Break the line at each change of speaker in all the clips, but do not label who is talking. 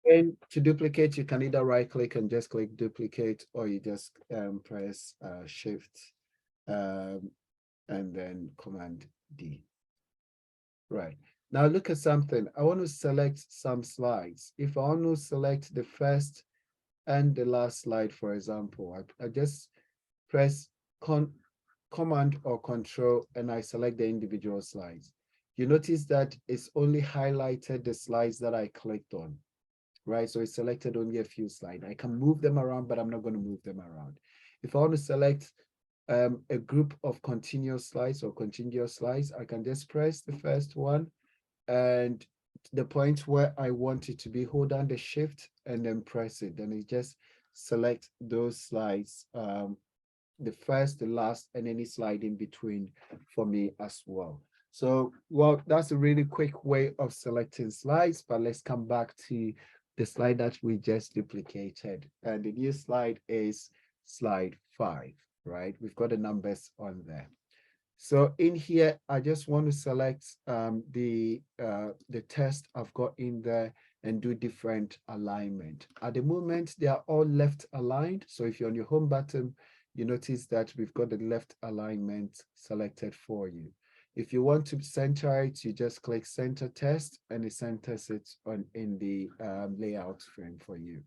And to duplicate, you can either right click and just click duplicate, or you just press shift and then command D. Right. Now look at something. I want to select some slides. If I want to select the first and the last slide, for example, I just press command or control and I select the individual slides. You notice that it's only highlighted the slides that I clicked on, right? So it selected only a few slides. I can move them around, but I'm not going to move them around. If I want to select a group of continuous slides or contiguous slides, I can just press the first one and the point where I want it to be, hold down the shift and then press it. Then it just select those slides, the first, the last, and any slide in between for me as well. So, well, that's a really quick way of selecting slides, but let's come back to the slide that we just duplicated. And the new slide is slide 5, right? We've got the numbers on there. So in here, I just want to select the test I've got in there and do different alignment. At the moment, they are all left aligned. So if you're on your home button, you notice that we've got the left alignment selected for you. If you want to center it, you just click center test and it centers it on in the layout frame for you.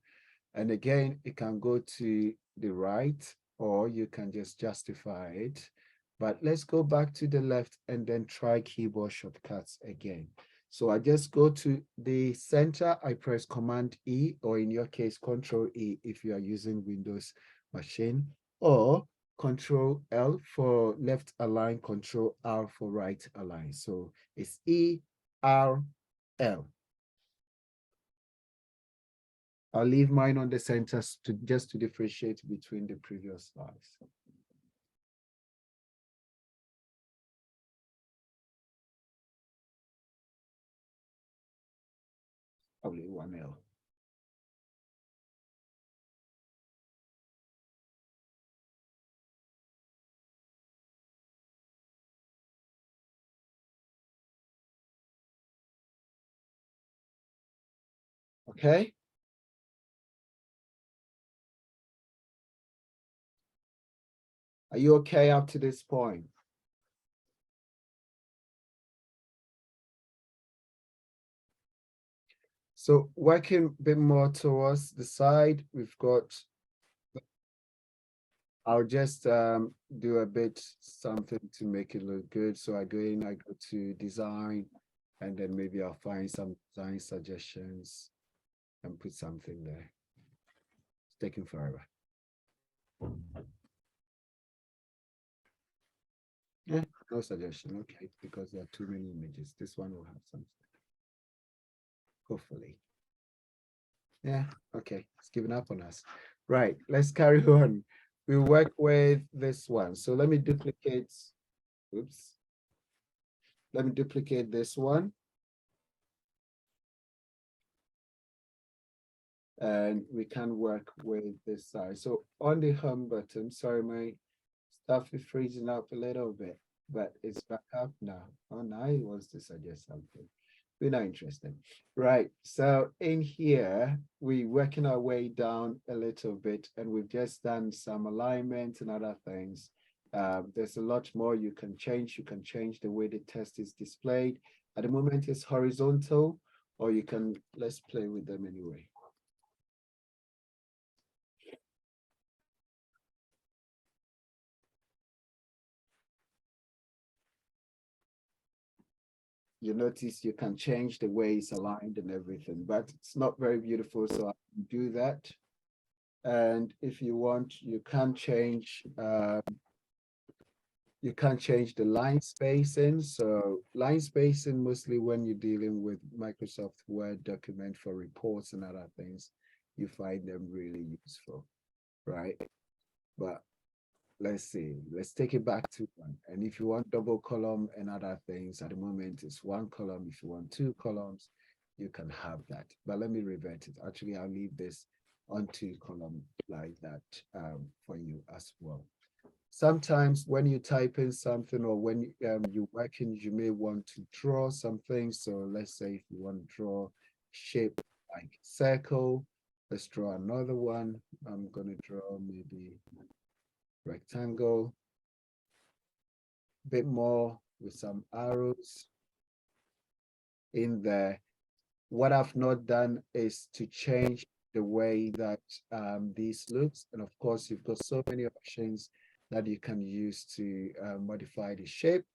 And again, it can go to the right or you can just justify it. But let's go back to the left and then try keyboard shortcuts again. So I just go to the center, I press Command E, or in your case, Control E if you are using Windows machine, or Control L for left align, Control R for right align. So it's E, R, L. I'll leave mine on the center to just to differentiate between the previous slides. Only 1L. Okay. Are you okay up to this point? So working a bit more towards the side, we've got, I'll just do a bit something to make it look good. So I go in, I go to design, and then maybe I'll find some design suggestions and put something there. It's taking forever. Yeah, no suggestion. Okay, because there are too many images. This one will have something. Hopefully. Yeah, okay. It's given up on us. Right, let's carry on. We work with this one. So let me duplicate. Oops. Let me duplicate this one. And we can work with this side. So on the home button, sorry, my stuff is freezing up a little bit, but it's back up now. Oh, now he wants to suggest something. We're not interested. Right, so in here, we're working our way down a little bit and we've just done some alignment and other things. There's a lot more you can change. You can change the way the test is displayed. At the moment, it's horizontal, or you can, let's play with them anyway. You notice you can change the way it's aligned and everything, but it's not very beautiful, so I can do that. And if you want, you can change the line spacing. So line spacing, mostly when you're dealing with Microsoft Word document for reports and other things, you find them really useful, right? But let's see, let's take it back to one. And if you want double column and other things, at the moment it's one column. If you want two columns, you can have that. But let me revert it. Actually, I'll leave this on two column like that for you as well. Sometimes when you type in something or when you're working, you may want to draw something. So let's say if you want to draw shape like circle. Let's draw another one. I'm going to draw maybe rectangle, a bit more with some arrows in there. What I've not done is to change the way that this looks. And of course, you've got so many options that you can use to modify the shape,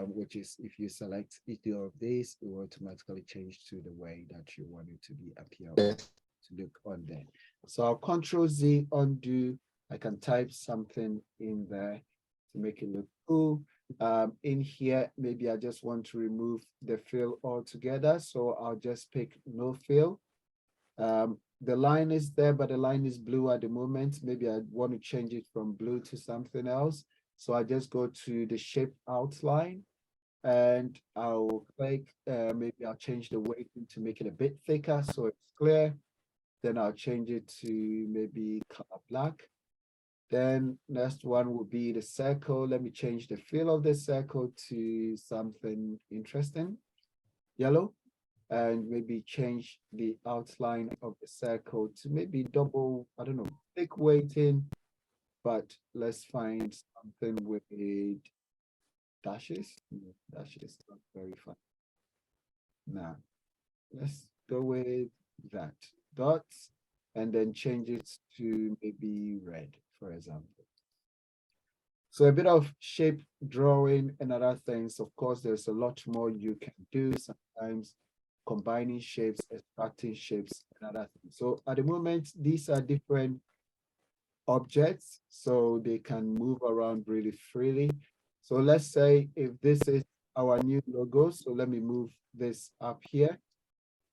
which is if you select either of these, it will automatically change to the way that you want it to be appear to look on there. So I'll Control Z undo. I can type something in there to make it look cool. In here, maybe I just want to remove the fill altogether. So I'll just pick no fill. The line is there, but the line is blue at the moment. Maybe I want to change it from blue to something else. So I just go to the shape outline and I'll click, maybe I'll change the weighting to make it a bit thicker so it's clear. Then I'll change it to maybe color black. Then next one will be the circle. Let me change the feel of the circle to something interesting, yellow, and maybe change the outline of the circle to maybe double, I don't know, thick weighting, but let's find something with dashes. No, dashes, not very fun. Now, let's go with that. Dots, and then change it to maybe red, for example. So a bit of shape drawing and other things. Of course, there's a lot more you can do sometimes, combining shapes, extracting shapes, and other things. So at the moment, these are different objects, so they can move around really freely. So let's say if this is our new logo, so let me move this up here.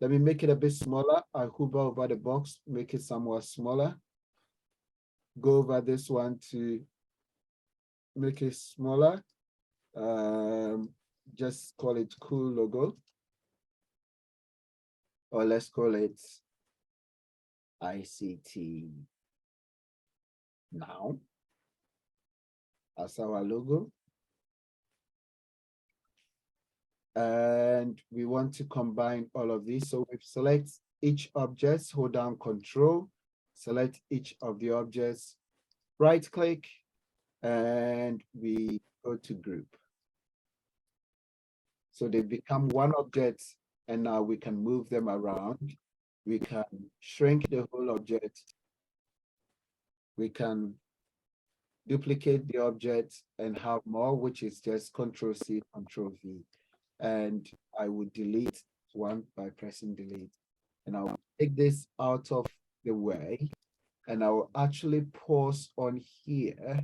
Let me make it a bit smaller. I hover over the box, make it somewhat smaller. Go over this one to make it smaller. Just call it cool logo. Or let's call it ICT now as our logo. And we want to combine all of these. So we select each object, hold down Control, select each of the objects, right click, and we go to group. So they become one object, and now we can move them around. We can shrink the whole object. We can duplicate the object and have more, which is just Control C, Control V. And I would delete one by pressing delete. And I'll take this out of the way, and I'll actually pause on here